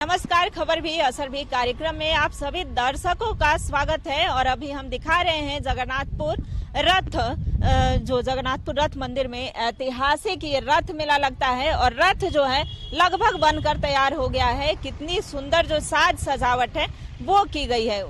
नमस्कार, खबर भी असर भी कार्यक्रम में आप सभी दर्शकों का स्वागत है। और अभी हम दिखा रहे हैं जगन्नाथपुर रथ, जो जगन्नाथपुर रथ मंदिर में ऐतिहासिक ये रथ मेला लगता है और रथ जो है लगभग बनकर तैयार हो गया है। कितनी सुंदर जो साज सजावट है वो की गई है,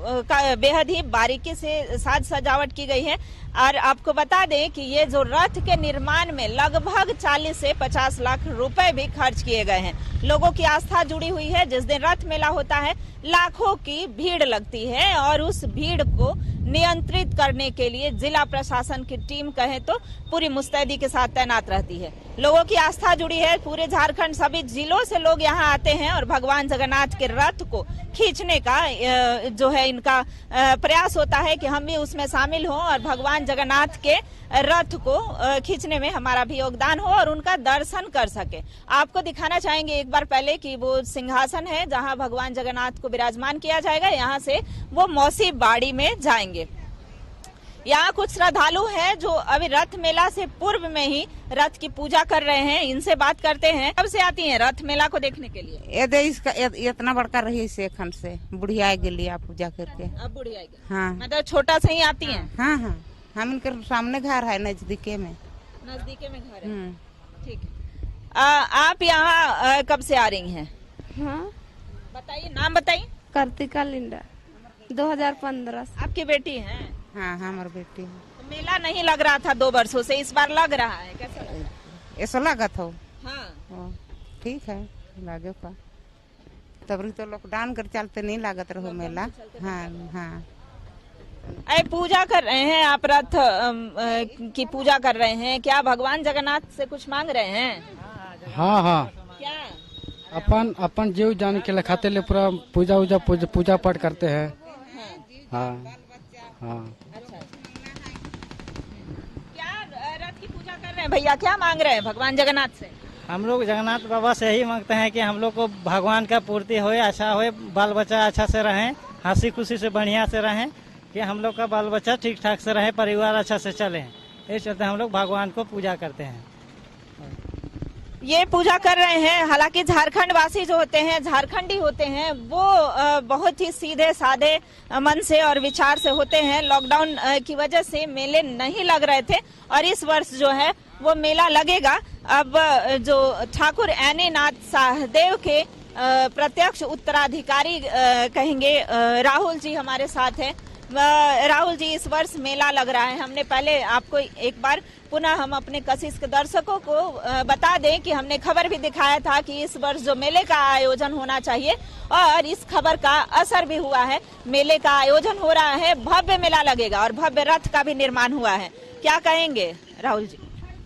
बेहद ही बारीकी से साज सजावट की गई है। और आपको बता दें कि ये जो रथ के निर्माण में लगभग 40 से 50 लाख रुपए भी खर्च किए गए हैं। लोगों की आस्था जुड़ी हुई है। जिस दिन रथ मेला होता है लाखों की भीड़ लगती है और उस भीड़ को नियंत्रित करने के लिए जिला प्रशासन की टीम कहे तो पूरी मुस्तैदी के साथ तैनात रहती है। लोगों की आस्था जुड़ी है। पूरे झारखंड सभी जिलों से लोग यहाँ आते हैं और भगवान जगन्नाथ के रथ को खींचने का जो है इनका प्रयास होता है कि हम भी उसमें शामिल हों और भगवान जगन्नाथ के रथ को खींचने में हमारा भी योगदान हो और उनका दर्शन कर सके। आपको दिखाना चाहेंगे एक बार पहले कि वो सिंहासन है जहां भगवान जगन्नाथ को विराजमान किया जाएगा। यहां से वो मौसी बाड़ी में जाएंगे। यहाँ कुछ श्रद्धालु हैं जो अभी रथ मेला से पूर्व में ही रथ की पूजा कर रहे हैं। इनसे बात करते हैं। कब से आती हैं रथ मेला को देखने के लिए? ये इसका इतना बड़का रही से खंड से बुढ़िया गेली आप पूजा करके। अब बुढ़िया गई। हाँ, मतलब छोटा सा ही आती हैं। हाँ हाँ, हम इनके सामने घर है नजदीके में। नजदीके में घर है। ठीक है। आप यहाँ कब से आ रही हैं? हाँ, बताइए, नाम बताइए। कार्तिका लिंडा 2015 से। आपकी बेटी है? हाँ, हमारी बेटी है। तो मेला नहीं लग रहा था 2 वर्षों से, इस बार लग रहा है, कैसा लग रहा है? ऐसा लागत हो? हाँ, ठीक है, लागे का तब तो लॉकडाउन कर चलते नहीं लागत रहो मेला। हाँ हाँ। अरे पूजा कर रहे हैं आप, रथ की पूजा कर रहे हैं। क्या भगवान जगन्नाथ से कुछ मांग रहे हैं? हाँ हाँ, क्या अपन जीव जाने के लिए खाते लिए पूरा पूजा पाठ करते हैं। हाँ हाँ। अच्छा, क्या रथ की पूजा कर रहे हैं भैया? क्या मांग रहे हैं भगवान जगन्नाथ से? हम लोग जगन्नाथ बाबा से यही मांगते हैं कि हम लोग को भगवान का पूर्ति होए, अच्छा होए, बाल बच्चा अच्छा से रहें, हंसी खुशी से बढ़िया से रहें, कि हम लोग का बाल बच्चा ठीक ठाक से रहे, परिवार अच्छा से चले। इस चलते हम लोग भगवान को पूजा करते हैं। ये पूजा कर रहे हैं। हालांकि झारखंड वासी जो होते हैं, झारखंडी होते हैं, वो बहुत ही सीधे साधे मन से और विचार से होते हैं। लॉकडाउन की वजह से मेले नहीं लग रहे थे और इस वर्ष जो है वो मेला लगेगा। अब जो ठाकुर ऐनीनाथ सहदेव के प्रत्यक्ष उत्तराधिकारी कहेंगे राहुल जी हमारे साथ हैं। राहुल जी, इस वर्ष मेला लग रहा है। हमने पहले आपको एक बार पुनः हम अपने कशिश के दर्शकों को बता दें कि हमने खबर भी दिखाया था कि इस वर्ष जो मेले का आयोजन होना चाहिए और इस खबर का असर भी हुआ है। मेले का आयोजन हो रहा है, भव्य मेला लगेगा और भव्य रथ का भी निर्माण हुआ है। क्या कहेंगे राहुल जी?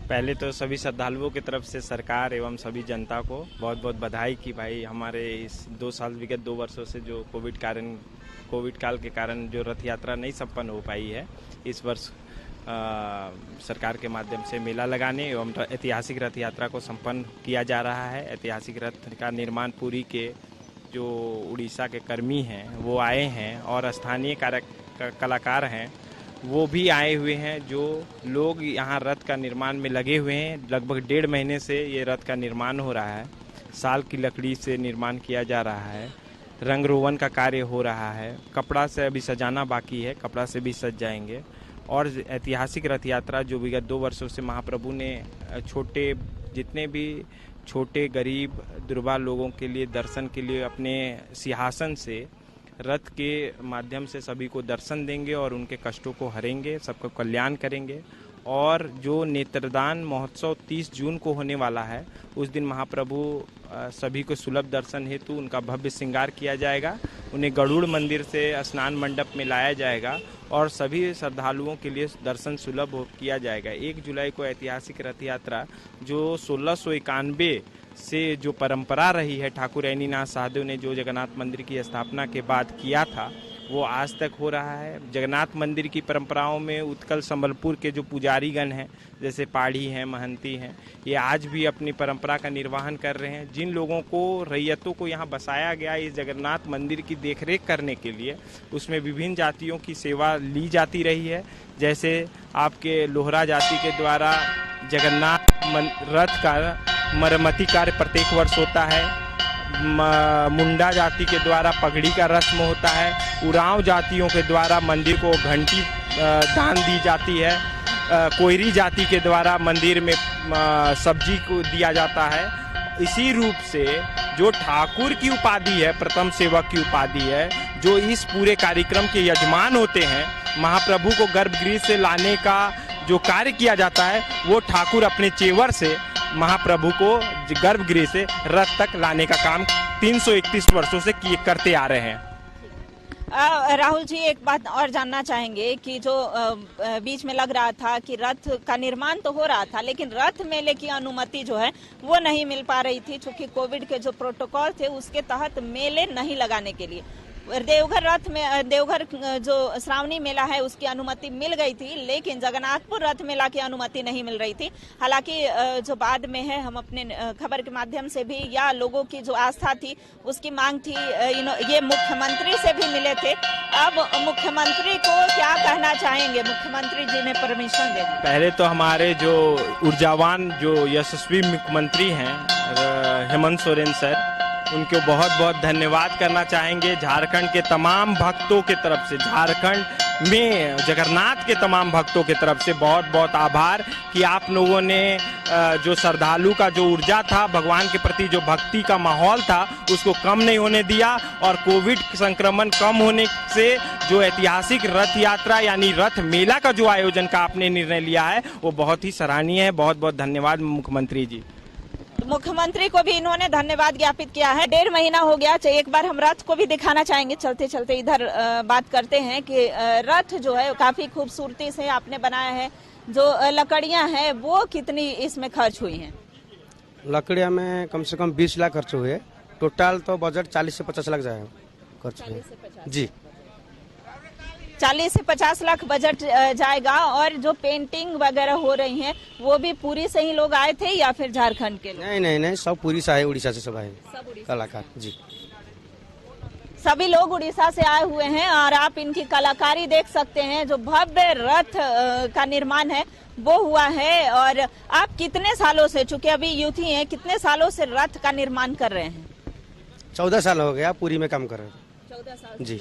पहले तो सभी श्रद्धालुओं की तरफ से सरकार एवं सभी जनता को बहुत बहुत बधाई कि भाई हमारे इस 2 साल विगत 2 वर्षों से जो कोविड काल के कारण जो रथ यात्रा नहीं संपन्न हो पाई है, इस वर्ष सरकार के माध्यम से मेला लगाने एवं ऐतिहासिक रथ यात्रा को संपन्न किया जा रहा है। ऐतिहासिक रथ का निर्माण पुरी के जो उड़ीसा के कर्मी हैं वो आए हैं और स्थानीय कलाकार हैं वो भी आए हुए हैं। जो लोग यहाँ रथ का निर्माण में लगे हुए हैं, लगभग 1.5 महीने से ये रथ का निर्माण हो रहा है। साल की लकड़ी से निर्माण किया जा रहा है। रंग रोगन का कार्य हो रहा है। कपड़ा से अभी सजाना बाकी है, कपड़ा से भी सज जाएंगे। और ऐतिहासिक रथ यात्रा जो विगत 2 वर्षों से महाप्रभु ने जितने भी छोटे गरीब दुर्बल लोगों के लिए दर्शन के लिए अपने सिंहासन से रथ के माध्यम से सभी को दर्शन देंगे और उनके कष्टों को हरेंगे, सबका कल्याण करेंगे। और जो नेत्रदान महोत्सव 30 जून को होने वाला है, उस दिन महाप्रभु सभी को सुलभ दर्शन हेतु उनका भव्य श्रृंगार किया जाएगा। उन्हें गरुड़ मंदिर से स्नान मंडप में लाया जाएगा और सभी श्रद्धालुओं के लिए दर्शन सुलभ किया जाएगा। 1 जुलाई को ऐतिहासिक रथ यात्रा जो 1691 से जो परंपरा रही है, ठाकुर ऐनीनाथ सहदेव ने जो जगन्नाथ मंदिर की स्थापना के बाद किया था, वो आज तक हो रहा है। जगन्नाथ मंदिर की परंपराओं में उत्कल संबलपुर के जो पुजारीगण हैं, जैसे पाढ़ी हैं, महंती हैं, ये आज भी अपनी परंपरा का निर्वहन कर रहे हैं। जिन लोगों को, रैयतों को यहाँ बसाया गया इस जगन्नाथ मंदिर की देखरेख करने के लिए, उसमें विभिन्न जातियों की सेवा ली जाती रही है। जैसे आपके लोहरा जाति के द्वारा जगन्नाथ रथ का मरम्मती कार्य प्रत्येक वर्ष होता है। मुंडा जाति के द्वारा पगड़ी का रस्म होता है। उरांव जातियों के द्वारा मंदिर को घंटी दान दी जाती है। कोयरी जाति के द्वारा मंदिर में सब्जी को दिया जाता है। इसी रूप से जो ठाकुर की उपाधि है, प्रथम सेवक की उपाधि है, जो इस पूरे कार्यक्रम के यजमान होते हैं, महाप्रभु को गर्भगृह से लाने का जो कार्य किया जाता है, वो ठाकुर अपने चेवर से महाप्रभु को गर्भगृह से रथ तक लाने का काम 331 वर्षों से करते आ रहे हैं। राहुल जी, एक बात और जानना चाहेंगे कि जो बीच में लग रहा था कि रथ का निर्माण तो हो रहा था, लेकिन रथ मेले की अनुमति जो है वो नहीं मिल पा रही थी, क्योंकि कोविड के जो प्रोटोकॉल थे उसके तहत मेले नहीं लगाने के लिए। देवघर जो श्रावणी मेला है उसकी अनुमति मिल गई थी, लेकिन जगन्नाथपुर रथ मेला की अनुमति नहीं मिल रही थी। हालांकि जो बाद में है, हम अपने खबर के माध्यम से भी या लोगों की जो आस्था थी उसकी मांग थी, ये मुख्यमंत्री से भी मिले थे। अब मुख्यमंत्री को क्या कहना चाहेंगे? मुख्यमंत्री जी ने परमिशन दे दी। पहले तो हमारे जो ऊर्जावान जो यशस्वी मुख्यमंत्री हैं हेमंत सोरेन सर, उनको बहुत बहुत धन्यवाद करना चाहेंगे। झारखंड के तमाम भक्तों के तरफ से, झारखंड में जगन्नाथ के तमाम भक्तों के तरफ से बहुत बहुत आभार कि आप लोगों ने जो श्रद्धालु का जो ऊर्जा था, भगवान के प्रति जो भक्ति का माहौल था, उसको कम नहीं होने दिया। और कोविड संक्रमण कम होने से जो ऐतिहासिक रथ यात्रा यानी रथ मेला का जो आयोजन का आपने निर्णय लिया है, वो बहुत ही सराहनीय है। बहुत बहुत धन्यवाद मुख्यमंत्री जी। मुख्यमंत्री को भी इन्होंने धन्यवाद ज्ञापित किया है। 1.5 महीना हो गया। एक बार हम रथ को भी दिखाना चाहेंगे। चलते चलते इधर बात करते हैं कि रथ जो है काफी खूबसूरती से आपने बनाया है। जो लकड़ियां हैं वो कितनी इसमें खर्च हुई हैं? लकड़ियां में कम से कम 20 लाख खर्च हुए। टोटल तो बजट 40 से 50 लाख जाएगा खर्च हुए जी। 40 से 50 लाख बजट जाएगा। और जो पेंटिंग वगैरह हो रही हैं वो भी पूरी से ही लोग आए थे या फिर झारखंड के लोग? नहीं, सब पूरी से आए, उड़ीसा से सब आए कलाकार जी। सभी लोग उड़ीसा से आए हुए हैं और आप इनकी कलाकारी देख सकते हैं। जो भव्य रथ का निर्माण है वो हुआ है। और आप कितने सालों से, चूंकि अभी यूथ ही हैं, कितने सालों से रथ का निर्माण कर रहे हैं? 14 साल हो गया पूरी में काम कर रहे हैं। 14 साल जी।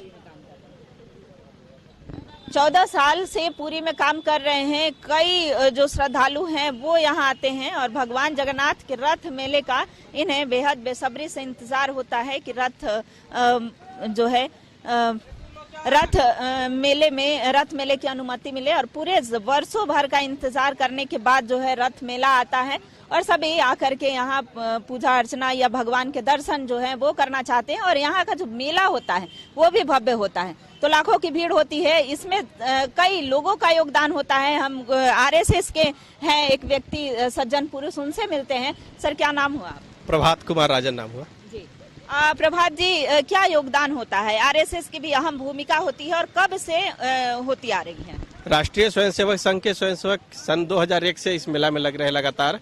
14 साल से पूरी में काम कर रहे हैं। कई जो श्रद्धालु हैं वो यहाँ आते हैं और भगवान जगन्नाथ के रथ मेले का इन्हें बेहद बेसब्री से इंतजार होता है कि रथ जो है रथ मेले की अनुमति मिले। और पूरे वर्षों भर का इंतजार करने के बाद जो है रथ मेला आता है और सभी आकर के यहाँ पूजा अर्चना या भगवान के दर्शन जो है वो करना चाहते हैं। और यहाँ का जो मेला होता है वो भी भव्य होता है, तो लाखों की भीड़ होती है। इसमें कई लोगों का योगदान होता है। हम आरएसएस के हैं, एक व्यक्ति सज्जन पुरुष, उनसे मिलते हैं। सर, क्या नाम हुआ? प्रभात कुमार राजन नाम हुआ जी। प्रभात जी, क्या योगदान होता है? आरएसएस की भी अहम भूमिका होती है और कब से होती आ रही है? राष्ट्रीय स्वयंसेवक संघ के स्वयंसेवक सन 2001 से इस मेला में लग रहे लगातार।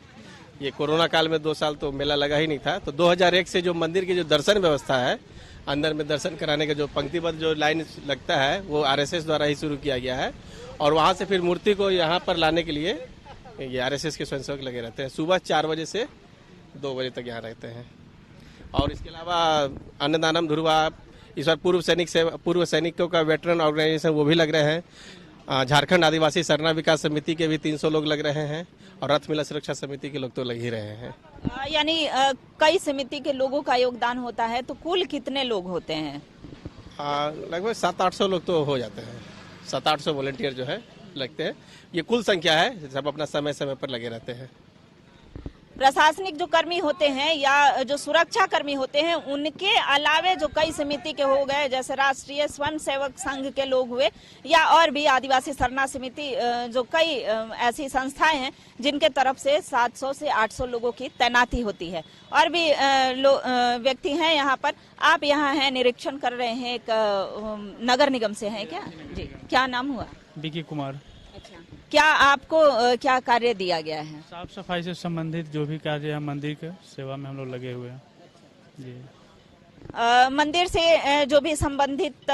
ये कोरोना काल में 2 साल तो मेला लगा ही नहीं था, तो 2001 से जो मंदिर की जो दर्शन व्यवस्था है, अंदर में दर्शन कराने का जो पंक्तिबद्ध जो लाइन लगता है, वो आरएसएस द्वारा ही शुरू किया गया है। और वहाँ से फिर मूर्ति को यहाँ पर लाने के लिए ये आरएसएस के स्वयंसेवक लगे रहते हैं। सुबह 4 बजे से 2 बजे तक यहाँ रहते हैं। और इसके अलावा अन्नदानम ध्रुवा, इस बार पूर्व सैनिकों का वेटरन ऑर्गेनाइजेशन वो भी लग रहे हैं। झारखंड आदिवासी सरना विकास समिति के भी 300 लोग लग रहे हैं और रथ मेला सुरक्षा समिति के लोग तो लग ही रहे हैं। यानी कई समिति के लोगों का योगदान होता है, तो कुल कितने लोग होते हैं? लगभग 700-800 लोग तो हो जाते हैं। 700-800 वॉलंटियर जो है लगते हैं। ये कुल संख्या है, सब अपना समय समय पर लगे रहते हैं। प्रशासनिक जो कर्मी होते हैं या जो सुरक्षा कर्मी होते हैं, उनके अलावे जो कई समिति के हो गए, जैसे राष्ट्रीय स्वयंसेवक संघ के लोग हुए या और भी आदिवासी सरना समिति, जो कई ऐसी संस्थाएं हैं जिनके तरफ से 700 से 800 लोगों की तैनाती होती है। और भी व्यक्ति हैं यहाँ पर। आप यहाँ हैं, निरीक्षण कर रहे हैं, एक नगर निगम से हैं क्या? जी। क्या नाम हुआ? बीके कुमार। अच्छा, क्या आपको क्या कार्य दिया गया है? साफ सफाई से संबंधित जो भी कार्य है मंदिर के सेवा में हम लोग लगे हुए हैं जी। मंदिर से जो भी संबंधित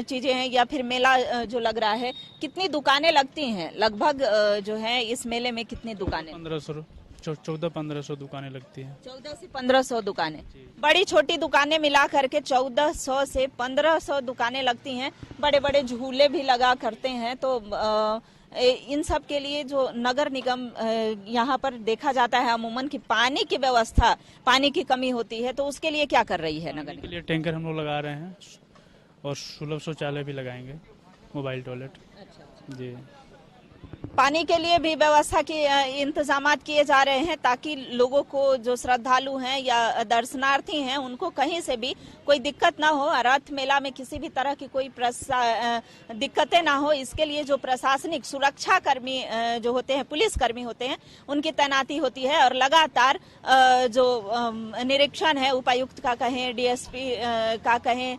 चीजें हैं या फिर मेला जो लग रहा है, कितनी दुकानें लगती हैं लगभग? जो है इस मेले में कितनी दुकानें? 1400 1500 दुकानें लगती हैं। 1400 से 1500 दुकानें, बड़ी छोटी दुकानें मिला करके 1400 से 1500 दुकानें लगती हैं। बड़े बड़े झूले भी लगा करते हैं। तो इन सब के लिए जो नगर निगम यहाँ पर देखा जाता है अमूमन कि पानी की व्यवस्था, पानी की कमी होती है, तो उसके लिए क्या कर रही है नगर के निगम? लिए टैंकर हम लोग लगा रहे हैं और सुलभ शौचालय भी लगाएंगे, मोबाइल टॉयलेट। जी, पानी के लिए भी व्यवस्था के इंतजामात किए जा रहे हैं ताकि लोगों को, जो श्रद्धालु हैं या दर्शनार्थी हैं, उनको कहीं से भी कोई दिक्कत ना हो, रथ मेला में किसी भी तरह की कोई दिक्कतें ना हो। इसके लिए जो प्रशासनिक सुरक्षा कर्मी जो होते हैं, पुलिस कर्मी होते हैं, उनकी तैनाती होती है और लगातार जो निरीक्षण है, उपायुक्त का कहें, डीएसपी का कहें,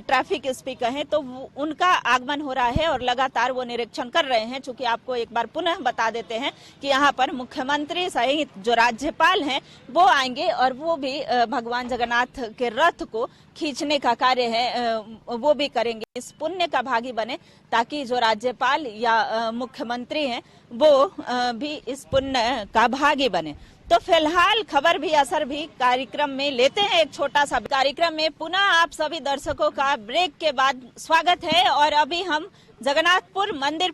ट्रैफिक एसपी कहें, तो उनका आगमन हो रहा है और लगातार वो निरीक्षण कर रहे हैं। चूंकि आपको एक बार पुनः बता देते हैं कि यहाँ पर मुख्यमंत्री सहित जो राज्यपाल हैं वो आएंगे और वो भी भगवान जगन्नाथ के रथ को खींचने का कार्य है वो भी करेंगे। इस पुण्य का भागी बने ताकि जो राज्यपाल या मुख्यमंत्री हैं वो भी इस पुण्य का भागी बने। तो फिलहाल खबर भी असर भी कार्यक्रम में लेते हैं एक छोटा सा कार्यक्रम में। पुनः आप सभी दर्शकों का ब्रेक के बाद स्वागत है और अभी हम जगन्नाथपुर मंदिर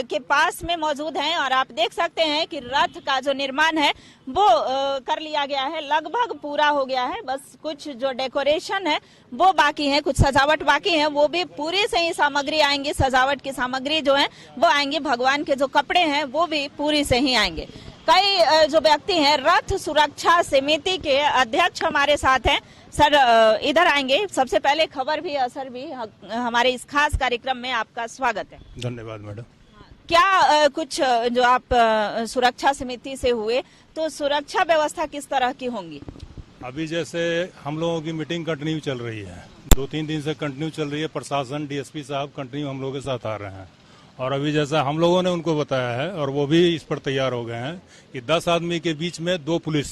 के पास में मौजूद हैं और आप देख सकते हैं कि रथ का जो निर्माण है वो कर लिया गया है, लगभग पूरा हो गया है। बस कुछ जो डेकोरेशन है वो बाकी है, कुछ सजावट बाकी है, वो भी पूरी से ही सामग्री आएंगी। सजावट की सामग्री जो है वो आएंगी, भगवान के जो कपड़े हैं वो भी पूरी से ही आएंगे। कई जो व्यक्ति हैं, रथ सुरक्षा समिति के अध्यक्ष हमारे साथ हैं। सर इधर आएंगे। सबसे पहले खबर भी असर भी हमारे इस खास कार्यक्रम में आपका स्वागत है। धन्यवाद मैडम। क्या कुछ जो आप सुरक्षा समिति से हुए, तो सुरक्षा व्यवस्था किस तरह की होंगी? अभी जैसे हम लोगों की मीटिंग कंटिन्यू चल रही है, 2-3 दिन से कंटिन्यू चल रही है। प्रशासन, डीएसपी साहब कंटिन्यू हम लोगों के साथ आ रहे हैं और अभी जैसा हम लोगों ने उनको बताया है और वो भी इस पर तैयार हो गए हैं कि 10 आदमी के बीच में 2 पुलिस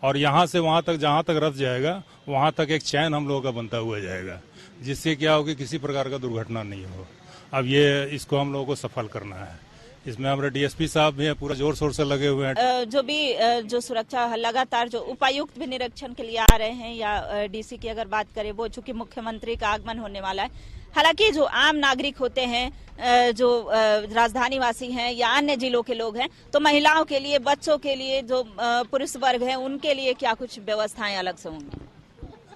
और यहाँ से वहाँ तक, जहाँ तक रथ जाएगा वहाँ तक एक चैन हम लोगों का बनता हुआ जाएगा, जिससे क्या हो कि किसी प्रकार का दुर्घटना नहीं हो। अब ये इसको हम लोगों को सफल करना है। इसमें हमारे डीएसपी साहब भी हैं, पूरा जोर शोर से लगे हुए हैं। जो भी जो सुरक्षा लगातार, जो उपायुक्त भी निरीक्षण के लिए आ रहे हैं या डीसी की अगर बात करें, वो चूंकि मुख्यमंत्री का आगमन होने वाला है। हालांकि जो आम नागरिक होते हैं, जो राजधानी वासी हैं या अन्य जिलों के लोग हैं, तो महिलाओं के लिए, बच्चों के लिए, जो पुरुष वर्ग है, उनके लिए क्या कुछ व्यवस्थाएं अलग से होंगी?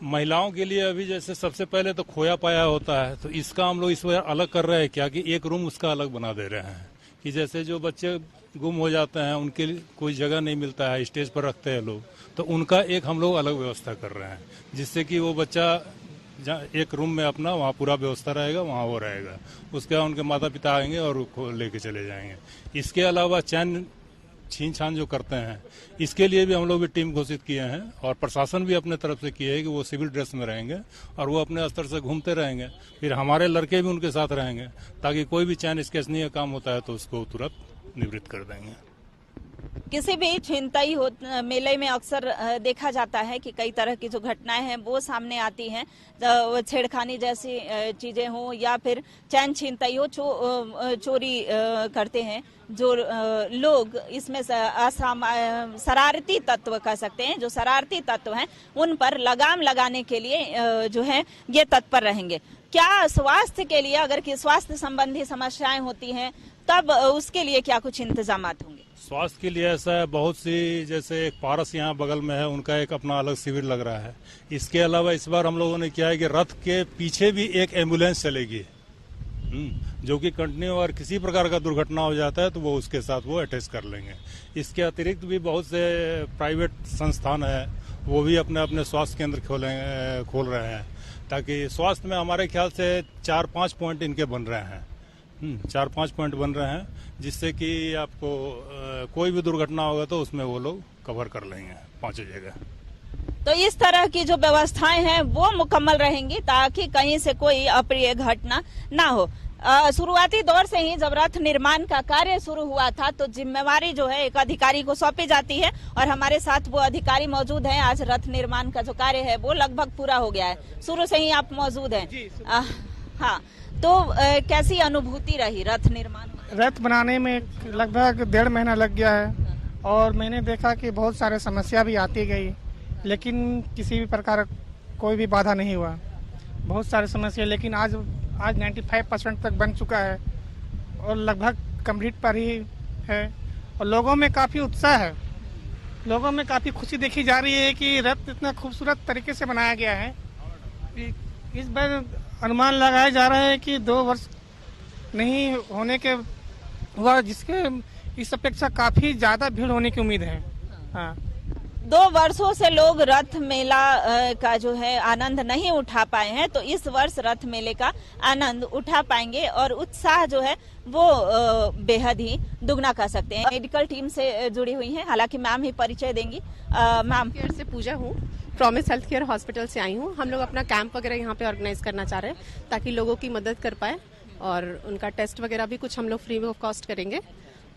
महिलाओं के लिए अभी जैसे सबसे पहले तो खोया पाया होता है, तो इसका हम लोग इस बार अलग कर रहे हैं क्या कि एक रूम उसका अलग बना दे रहे हैं कि जैसे जो बच्चे गुम हो जाते हैं, उनके लिए कोई जगह नहीं मिलता है, स्टेज पर रखते हैं लोग, तो उनका एक हम लोग अलग व्यवस्था कर रहे हैं, जिससे कि वो बच्चा एक रूम में अपना वहाँ पूरा व्यवस्था रहेगा, वहाँ वो रहेगा। उसके बाद उनके माता पिता आएंगे और लेके चले जाएंगे। इसके अलावा चैन छीन छान जो करते हैं, इसके लिए भी हम लोग भी टीम घोषित किए हैं और प्रशासन भी अपने तरफ से किए है कि वो सिविल ड्रेस में रहेंगे और वो अपने स्तर से घूमते रहेंगे। फिर हमारे लड़के भी उनके साथ रहेंगे ताकि कोई भी चैन स्केचनी का काम होता है तो उसको तुरंत निवृत्त कर देंगे। किसी भी छिनतई हो मेले में अक्सर देखा जाता है कि कई तरह की जो घटनाएं हैं वो सामने आती हैं, छेड़खानी जैसी चीजें हो या फिर चैन छिनतई हो, चोरी करते हैं जो लोग। इसमें शरारती तत्व कह सकते हैं, जो शरारती तत्व हैं उन पर लगाम लगाने के लिए जो है ये तत्पर रहेंगे। क्या स्वास्थ्य के लिए, अगर कि स्वास्थ्य संबंधी समस्याएं होती हैं, तब उसके लिए क्या कुछ इंतजामात होंगे? स्वास्थ्य के लिए ऐसा है, बहुत सी, जैसे एक पारस यहाँ बगल में है, उनका एक अपना अलग शिविर लग रहा है। इसके अलावा इस बार हम लोगों ने किया है कि रथ के पीछे भी एक एम्बुलेंस चलेगी, जो कि कंटिन्यू और किसी प्रकार का दुर्घटना हो जाता है तो वो उसके साथ वो अटैच कर लेंगे। इसके अतिरिक्त भी बहुत से प्राइवेट संस्थान है, वो भी अपने अपने स्वास्थ्य केंद्र खोल रहे हैं, ताकि स्वास्थ्य में हमारे ख्याल से 4-5 पॉइंट इनके बन रहे हैं। 4-5 पॉइंट बन रहे हैं, जिससे कि आपको कोई भी दुर्घटना होगा तो उसमें वो लोग कवर कर लेंगे 5 जगह। तो इस तरह की जो व्यवस्थाएं हैं वो मुकम्मल रहेंगी ताकि कहीं से कोई अप्रिय घटना ना हो। शुरुआती दौर से ही जब रथ निर्माण का कार्य शुरू हुआ था तो जिम्मेवारी जो है एक अधिकारी को सौंपी जाती है और हमारे साथ वो अधिकारी मौजूद हैं। आज रथ निर्माण का जो कार्य है वो लगभग पूरा हो गया है, शुरू से ही आप मौजूद हैं। हाँ, तो कैसी अनुभूति रही रथ निर्माण? रथ बनाने में लगभग 1.5 महीना लग गया है और मैंने देखा कि बहुत सारे समस्या भी आती गई, लेकिन किसी भी प्रकार कोई भी बाधा नहीं हुआ। बहुत सारी समस्या, लेकिन आज 95% तक बन चुका है और लगभग कंप्लीट पर ही है और लोगों में काफ़ी उत्साह है। लोगों में काफ़ी खुशी देखी जा रही है कि रथ इतना खूबसूरत तरीके से बनाया गया है। इस बार अनुमान लगाया जा रहा है कि 2 वर्ष नहीं होने के हुआ, जिसके इस अपेक्षा काफ़ी ज़्यादा भीड़ होने की उम्मीद है। हाँ, 2 वर्षों से लोग रथ मेला का जो है आनंद नहीं उठा पाए हैं, तो इस वर्ष रथ मेले का आनंद उठा पाएंगे और उत्साह जो है वो बेहद ही दुगना कर सकते हैं। मेडिकल टीम से जुड़ी हुई हैं, हालांकि मैम ही परिचय देंगी। मैम, केयर से पूजा हूँ, प्रॉमिस हेल्थ केयर हॉस्पिटल से आई हूँ। हम लोग अपना कैंप वगैरह यहाँ पे ऑर्गेनाइज करना चाह रहे हैं ताकि लोगों की मदद कर पाए और उनका टेस्ट वगैरह भी कुछ हम लोग फ्री ऑफ कॉस्ट करेंगे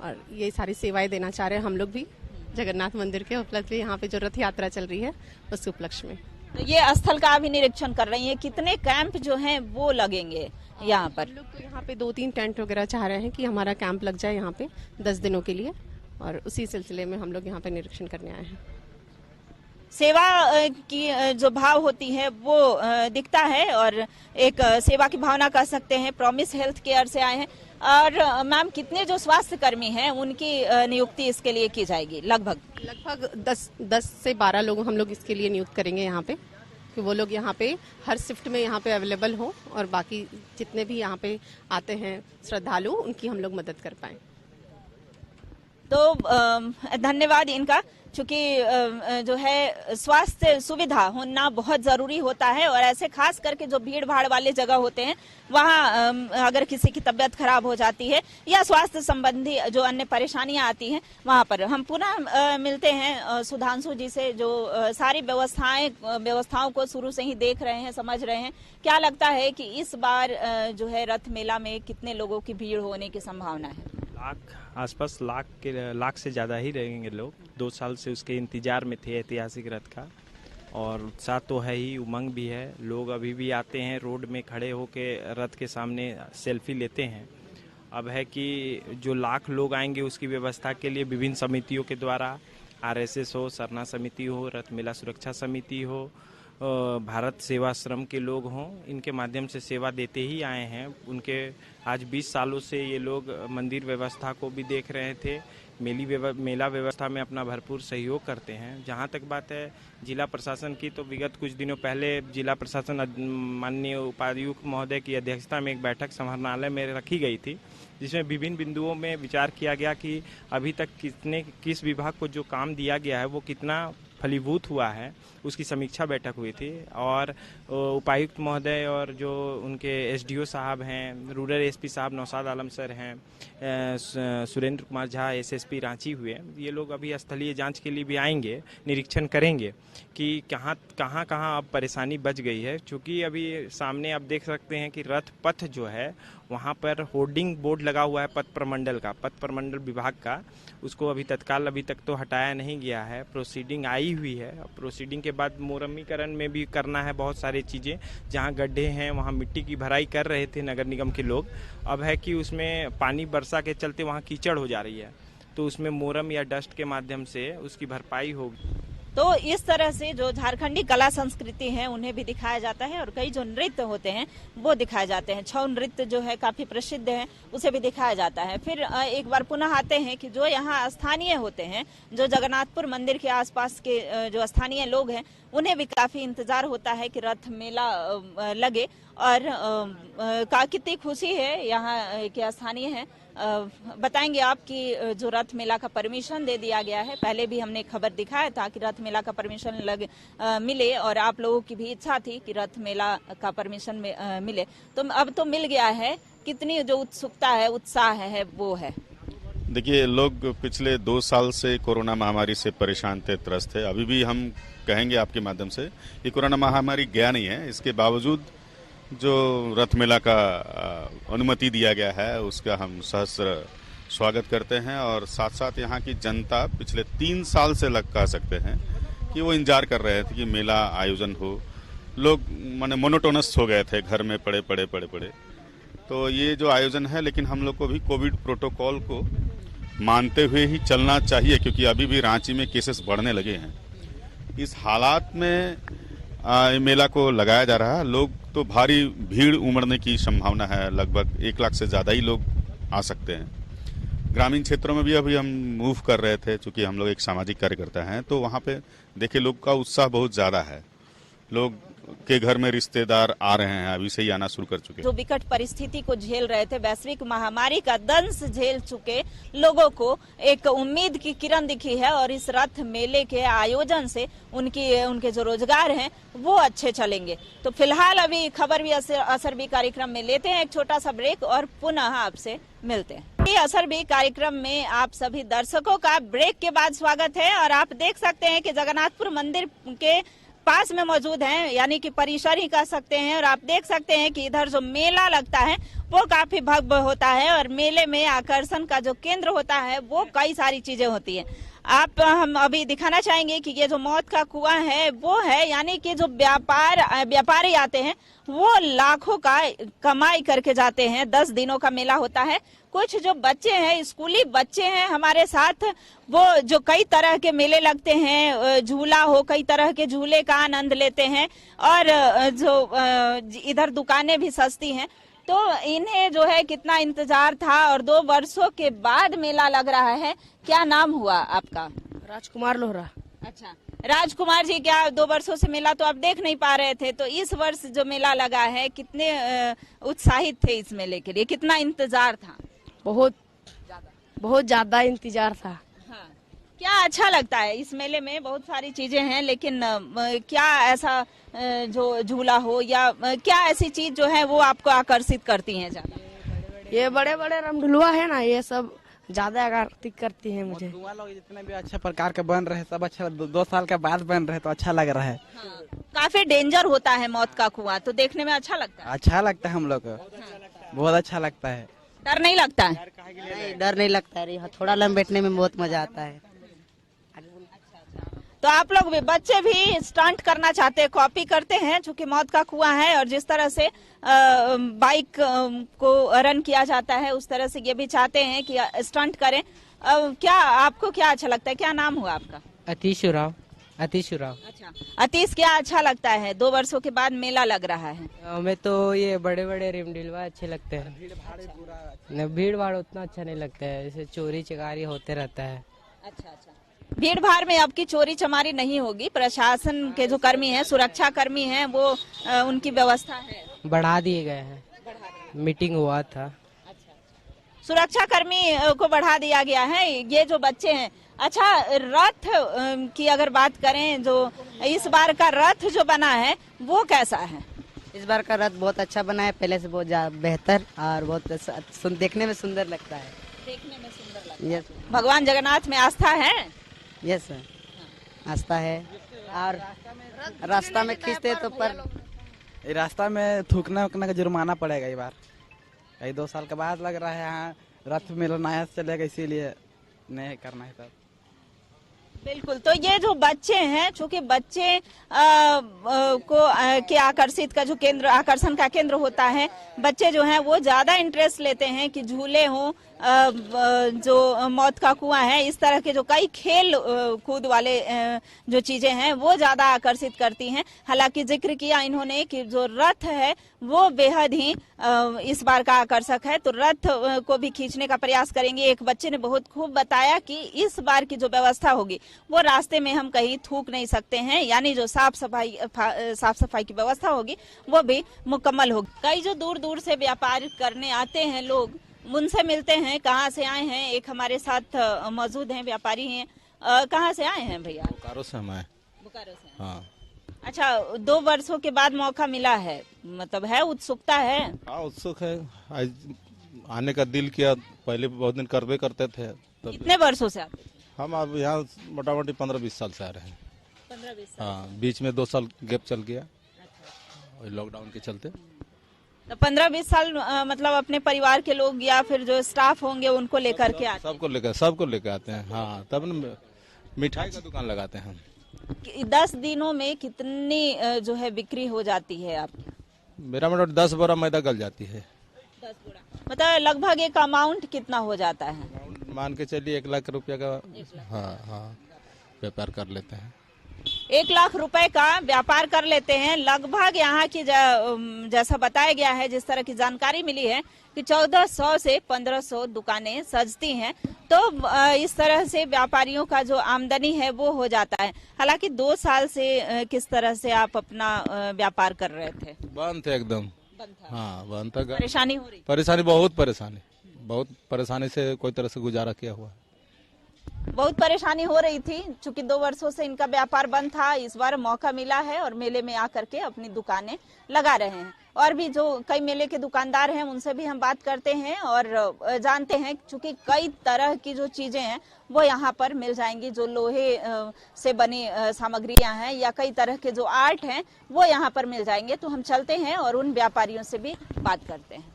और ये सारी सेवाएं देना चाह रहे हैं हम लोग भी जगन्नाथ मंदिर के उपलक्ष्य में। यहाँ पे जो रथ यात्रा चल रही है उसके उपलक्ष्य में तो ये स्थल का भी निरीक्षण कर रही है, कितने कैंप जो हैं वो लगेंगे यहाँ पर? हम लोग तो यहाँ पे 2-3 टेंट वगैरह चाह रहे हैं कि हमारा कैंप लग जाए यहाँ पे 10 दिनों के लिए और उसी सिलसिले में हम लोग यहाँ पे निरीक्षण करने आए हैं। सेवा की जो भाव होती है वो दिखता है और एक सेवा की भावना कर सकते हैं। प्रॉमिस हेल्थ केयर से आए हैं और मैम, कितने जो स्वास्थ्य कर्मी हैं उनकी नियुक्ति इसके लिए की जाएगी? लगभग 10 से 12 लोग हम लोग इसके लिए नियुक्त करेंगे यहाँ पे कि वो लोग यहाँ पे हर शिफ्ट में यहाँ पे अवेलेबल हो और बाकी जितने भी यहाँ पे आते हैं श्रद्धालु उनकी हम लोग मदद कर पाए। तो धन्यवाद इनका, चूंकि जो है स्वास्थ्य सुविधा होना बहुत जरूरी होता है और ऐसे खास करके जो भीड़ भाड़ वाले जगह होते हैं वहाँ अगर किसी की तबीयत खराब हो जाती है या स्वास्थ्य संबंधी जो अन्य परेशानियां आती हैं वहाँ पर हम पुनः मिलते हैं सुधांशु जी से, जो सारी व्यवस्थाओं को शुरू से ही देख रहे हैं, समझ रहे हैं। क्या लगता है कि इस बार जो है रथ मेला में कितने लोगों की भीड़ होने की संभावना है? आसपास लाख से ज़्यादा ही रहेंगे लोग। 2 साल से उसके इंतजार में थे ऐतिहासिक रथ का और उत्साह तो है ही, उमंग भी है। लोग अभी भी आते हैं, रोड में खड़े होके रथ के सामने सेल्फी लेते हैं। अब है कि जो लाख लोग आएंगे उसकी व्यवस्था के लिए विभिन्न समितियों के द्वारा, RSS हो, सरना समिति हो, रथ मेला सुरक्षा समिति हो, भारत सेवाश्रम के लोग हों, इनके माध्यम से सेवा देते ही आए हैं। उनके आज 20 सालों से ये लोग मंदिर व्यवस्था को भी देख रहे थे, मेला व्यवस्था में अपना भरपूर सहयोग करते हैं। जहाँ तक बात है जिला प्रशासन की, तो विगत कुछ दिनों पहले जिला प्रशासन माननीय उपायुक्त महोदय की अध्यक्षता में एक बैठक समाहरणालय में रखी गई थी, जिसमें विभिन्न बिंदुओं में विचार किया गया कि अभी तक किस विभाग को जो काम दिया गया है वो कितना फलीभूत हुआ है, उसकी समीक्षा बैठक हुई थी। और उपायुक्त महोदय और जो उनके SDO साहब हैं, रूरल SP साहब नौशाद आलम सर हैं, सुरेंद्र कुमार झा SSP रांची हुए, ये लोग अभी स्थलीय जांच के लिए भी आएंगे, निरीक्षण करेंगे कि कहाँ अब परेशानी बच गई है। क्योंकि अभी सामने आप देख सकते हैं कि रथ पथ जो है वहाँ पर होर्डिंग बोर्ड लगा हुआ है पथ प्रमंडल विभाग का, उसको अभी तक तो हटाया नहीं गया है। प्रोसीडिंग आई हुई है, प्रोसीडिंग के बाद मुरम्मीकरण में भी करना है बहुत सारी चीज़ें। जहाँ गड्ढे हैं वहाँ मिट्टी की भराई कर रहे थे नगर निगम के लोग, अब है कि उसमें पानी बरसा के चलते वहाँ कीचड़ हो जा रही है, तो उसमें मोरम या डस्ट के माध्यम से उसकी भरपाई होगी। तो इस तरह से जो झारखंडी कला संस्कृति है उन्हें भी दिखाया जाता है और कई जो नृत्य होते हैं वो दिखाए जाते हैं। छऊ नृत्य जो है काफी प्रसिद्ध है, उसे भी दिखाया जाता है। फिर एक बार पुनः आते हैं कि जो यहाँ स्थानीय होते हैं, जो जगन्नाथपुर मंदिर के आसपास के जो स्थानीय लोग हैं, उन्हें भी काफी इंतजार होता है कि रथ मेला लगे और कितनी खुशी है यहाँ के स्थानीय है। बताएंगे आप कि जो रथ मेला का परमिशन दे दिया गया है, पहले भी हमने खबर दिखाया था कि रथ मेला का परमिशन मिले और आप लोगों की भी इच्छा थी कि रथ मेला का परमिशन मिले, तो अब तो मिल गया है। कितनी जो उत्सुकता है, उत्साह है वो है? देखिए, लोग पिछले 2 साल से कोरोना महामारी से परेशान थे, त्रस्त थे। अभी भी हम कहेंगे आपके माध्यम से ये कोरोना महामारी गया नहीं है। इसके बावजूद जो रथ मेला का अनुमति दिया गया है उसका हम सहस्र स्वागत करते हैं और साथ साथ यहाँ की जनता पिछले 3 साल से कह सकते हैं कि वो इंतजार कर रहे थे कि मेला आयोजन हो। लोग माने मोनोटोनस हो गए थे, घर में पड़े तो ये जो आयोजन है, लेकिन हम लोग को भी कोविड प्रोटोकॉल को मानते हुए ही चलना चाहिए, क्योंकि अभी भी रांची में केसेस बढ़ने लगे हैं। इस हालात में मेला को लगाया जा रहा है। लोग तो भारी भीड़ उमड़ने की संभावना है, लगभग 1 लाख से ज़्यादा ही लोग आ सकते हैं। ग्रामीण क्षेत्रों में भी अभी हम मूव कर रहे थे, चूँकि हम लोग एक सामाजिक कार्यकर्ता हैं, तो वहाँ पे देखिए लोग का उत्साह बहुत ज़्यादा है। लोग के घर में रिश्तेदार आ रहे हैं, अभी से ही आना शुरू कर चुके हैं। जो विकट परिस्थिति को झेल रहे थे, वैश्विक महामारी का दंश झेल चुके लोगों को एक उम्मीद की किरण दिखी है और इस रथ मेले के आयोजन से उनके जो रोजगार हैं वो अच्छे चलेंगे। तो फिलहाल अभी खबर भी असर भी कार्यक्रम में लेते हैं एक छोटा सा ब्रेक और पुनः आपसे मिलते हैं। ये असर भी कार्यक्रम में आप सभी दर्शकों का ब्रेक के बाद स्वागत है और आप देख सकते हैं कि जगन्नाथपुर मंदिर के पास में मौजूद हैं, यानी कि परिसर ही कह सकते हैं। और आप देख सकते हैं कि इधर जो मेला लगता है वो काफी भव्य होता है और मेले में आकर्षण का जो केंद्र होता है वो कई सारी चीजें होती हैं। हम अभी दिखाना चाहेंगे कि ये जो मौत का कुआं है वो है, यानी कि जो व्यापारी आते हैं वो लाखों का कमाई करके जाते हैं। 10 दिनों का मेला होता है। कुछ जो बच्चे हैं, स्कूली बच्चे हैं हमारे साथ, वो जो कई तरह के मेले लगते हैं, झूला हो, कई तरह के झूले का आनंद लेते हैं और जो इधर दुकानें भी सस्ती हैं। तो इन्हें जो है कितना इंतजार था और 2 वर्षों के बाद मेला लग रहा है। क्या नाम हुआ आपका? राजकुमार लोहरा। अच्छा राजकुमार जी, क्या 2 वर्षों से मेला तो आप देख नहीं पा रहे थे, तो इस वर्ष जो मेला लगा है कितने उत्साहित थे इस मेले के लिए? कितना इंतजार था? बहुत ज्यादा इंतजार था। हाँ। क्या अच्छा लगता है इस मेले में? बहुत सारी चीजें हैं, लेकिन क्या ऐसा जो झूला हो या क्या ऐसी चीज जो है वो आपको आकर्षित करती हैं ज्यादा? ये बड़े बड़े रामढुलुआ है ना, ये सब ज्यादा आकर्षित करती है मुझे। लोग जितने भी अच्छे प्रकार के बन रहे हैं सब अच्छा, 2 साल के बाद बन रहे तो अच्छा लग रहा है। हाँ। काफी डेंजर होता है मौत का कुआं, तो देखने में अच्छा लगता है। अच्छा लगता है हम लोग को। बहुत अच्छा लगता है। डर नहीं लगता है? नहीं, डर नहीं लगता है। थोड़ा लंबा बैठने में बहुत मजा आता है। तो आप लोग भी, बच्चे भी स्टंट करना चाहते हैं, कॉपी करते हैं, चूंकि मौत का कुआं है और जिस तरह से बाइक को रन किया जाता है उस तरह से ये भी चाहते हैं कि स्टंट करें। क्या आपको क्या अच्छा लगता है? क्या नाम हुआ आपका? अतीश उराव। अच्छा अतीश, क्या अच्छा लगता है? 2 वर्षों के बाद मेला लग रहा है। हमें तो ये बड़े बड़े रिमडिलवा अच्छे लगते हैं। भीड़ भाड़ उतना अच्छा नहीं लगता है, जैसे चोरी चकारी होते रहता है। अच्छा भीड़ भाड़ में अब की चोरी चमारी नहीं होगी। प्रशासन के जो कर्मी हैं, सुरक्षा कर्मी हैं, वो उनकी व्यवस्था है, बढ़ा दिए गए हैं। मीटिंग हुआ था। सुरक्षा कर्मी को बढ़ा दिया गया है। ये जो बच्चे हैं, अच्छा रथ की अगर बात करें, जो इस बार का रथ जो बना है वो कैसा है? इस बार का रथ बहुत अच्छा बना है, पहले से बहुत बेहतर और बहुत देखने में सुंदर लगता है। देखने में सुंदर लगता है। यस। भगवान जगन्नाथ में आस्था है? यस आस्था है। और रास्ता में खींचते तो पर रास्ता में थूकना उकना का जुर्माना पड़ेगा। ये बार 2 साल के बाद लग रहा है। यहाँ रथ मेला नया चलेगा, इसीलिए नहीं करना है तब। बिल्कुल। तो ये जो बच्चे हैं, चूंकि बच्चे के आकर्षित का जो केंद्र, आकर्षण का केंद्र होता है, बच्चे जो हैं वो ज्यादा इंटरेस्ट लेते हैं कि झूले हों, जो मौत का कुआं है, इस तरह के जो कई खेल कूद वाले जो चीजें हैं वो ज्यादा आकर्षित करती हैं। हालांकि जिक्र किया इन्होंने कि जो रथ है वो बेहद ही इस बार का आकर्षक है, तो रथ को भी खींचने का प्रयास करेंगे। एक बच्चे ने बहुत खूब बताया कि इस बार की जो व्यवस्था होगी वो रास्ते में हम कहीं थूक नहीं सकते हैं, यानी जो साफ सफाई की व्यवस्था होगी वो भी मुकम्मल होगी। कई जो दूर दूर से व्यापार करने आते हैं लोग, उनसे मिलते हैं, कहाँ से आए हैं। एक हमारे साथ मौजूद हैं, व्यापारी हैं। कहाँ से आए हैं भैया? बोकारो से हम आए। बोकारो से? हाँ। अच्छा, 2 वर्षों के बाद मौका मिला है, मतलब है उत्सुकता है? हाँ उत्सुक है। आज आने का दिल किया, पहले बहुत दिन करवे करते थे। कितने वर्षों से आते? हम अब यहाँ मोटामोटी 15-20 साल से आ रहे हैं। 15-20 साल? हाँ, बीच में 2 साल गैप चल गया लॉकडाउन के चलते। तो 15-20 साल मतलब अपने परिवार के लोग या फिर जो स्टाफ होंगे उनको लेकर के आते? सबको लेकर आते हैं। हाँ, तब न मिठाई का दुकान लगाते हैं हम। 10 दिनों में कितनी जो है बिक्री हो जाती है आपकी? मेरा मतलब 10 बोरा मैदा गल जाती है। 10 मतलब लगभग एक अमाउंट कितना हो जाता है? मान के चलिए 1 लाख रुपया का हाँ व्यापार कर लेते हैं। 1 लाख रुपए का व्यापार कर लेते हैं। लगभग यहाँ की जैसा बताया गया है, जिस तरह की जानकारी मिली है कि 1400 से 1500 दुकानें सजती हैं। तो इस तरह से व्यापारियों का जो आमदनी है वो हो जाता है। हालांकि 2 साल से किस तरह से आप अपना व्यापार कर रहे थे? बंद थे एकदम। हाँ बंद था। परेशानी हो रही? परेशानी बहुत परेशानी से कोई तरह से गुजारा किया हुआ है। बहुत परेशानी हो रही थी, चूंकि 2 वर्षों से इनका व्यापार बंद था। इस बार मौका मिला है और मेले में आकर के अपनी दुकानें लगा रहे हैं। और भी जो कई मेले के दुकानदार हैं उनसे भी हम बात करते हैं और जानते हैं, चूंकि कई तरह की जो चीजें हैं वो यहाँ पर मिल जाएंगी। जो लोहे से बनी सामग्रियां हैं या कई तरह के जो आर्ट हैं वो यहाँ पर मिल जाएंगे। तो हम चलते हैं और उन व्यापारियों से भी बात करते हैं।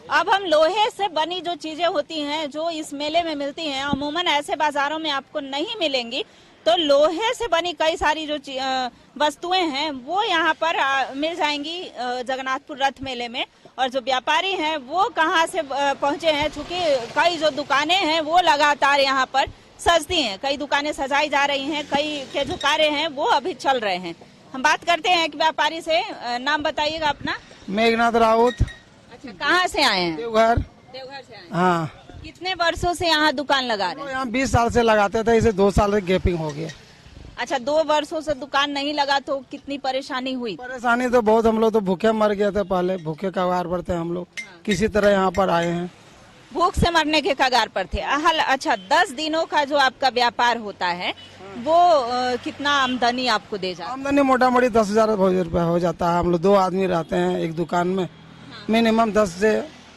अब हम लोहे से बनी जो चीजें होती हैं जो इस मेले में मिलती हैं, अमूमन ऐसे बाजारों में आपको नहीं मिलेंगी। तो लोहे से बनी कई सारी जो वस्तुएं हैं वो यहाँ पर मिल जाएंगी जगन्नाथपुर रथ मेले में। और जो व्यापारी हैं वो कहाँ से पहुंचे हैं, चूंकि कई जो दुकानें हैं वो लगातार यहाँ पर सजती हैं। कई दुकानें सजाई जा रही हैं, कई के जो कार्य हैं वो अभी चल रहे हैं। हम बात करते हैं एक व्यापारी से। नाम बताइएगा अपना? मेघनाथ राउत। अच्छा, कहाँ से आए हैं? देवघर से आए। हाँ। कितने वर्षों से यहाँ दुकान लगा रहे हैं? यहाँ 20 साल से लगाते थे, इसे 2 साल से गैपिंग हो गया। अच्छा, 2 वर्षों से दुकान नहीं लगा तो कितनी परेशानी हुई? परेशानी तो बहुत, हम लोग तो भूखे मर गए थे पहले, भूखे कगार पर थे हम लोग। किसी तरह यहाँ पर आए हैं। भूख से मरने के कगार पर थे। अच्छा, 10 दिनों का जो आपका व्यापार होता है वो कितना आमदनी आपको दे जाता है? आमदनी मोटा मोटी 10,000 रुपया हो जाता है। हम लोग 2 आदमी रहते हैं एक दुकान में। मिनिमम 10 से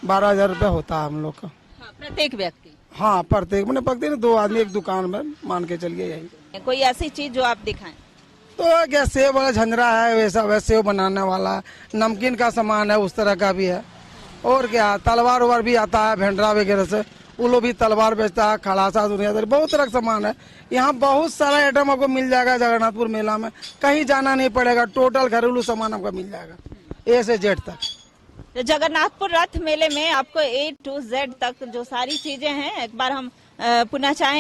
12,000 रुपया होता है हम लोग का। प्रत्येक व्यक्ति? हाँ, प्रत्येक मैंने पकड़े 2 आदमी एक दुकान में, मान के चलिए यही। कोई ऐसी चीज जो आप दिखाएं? तो क्या सेव वाला झंझरा है, वैसा सेव बनाने वाला, नमकीन का सामान है, उस तरह का भी है। और क्या, तलवार वलवार भी आता है, भेंडरा वगैरह से वो लोग भी तलवार बेचता है, खड़ासा दुनियादारी, बहुत तरह का सामान है। यहाँ बहुत सारा आइटम आपको मिल जाएगा जगन्नाथपुर मेला में। कहीं जाना नहीं पड़ेगा, टोटल घरेलू सामान आपको मिल जाएगा A से Z तक। तो जगन्नाथपुर रथ मेले में आपको A to Z तक जो सारी चीजें हैं, एक बार हम पुनः चाहेंगे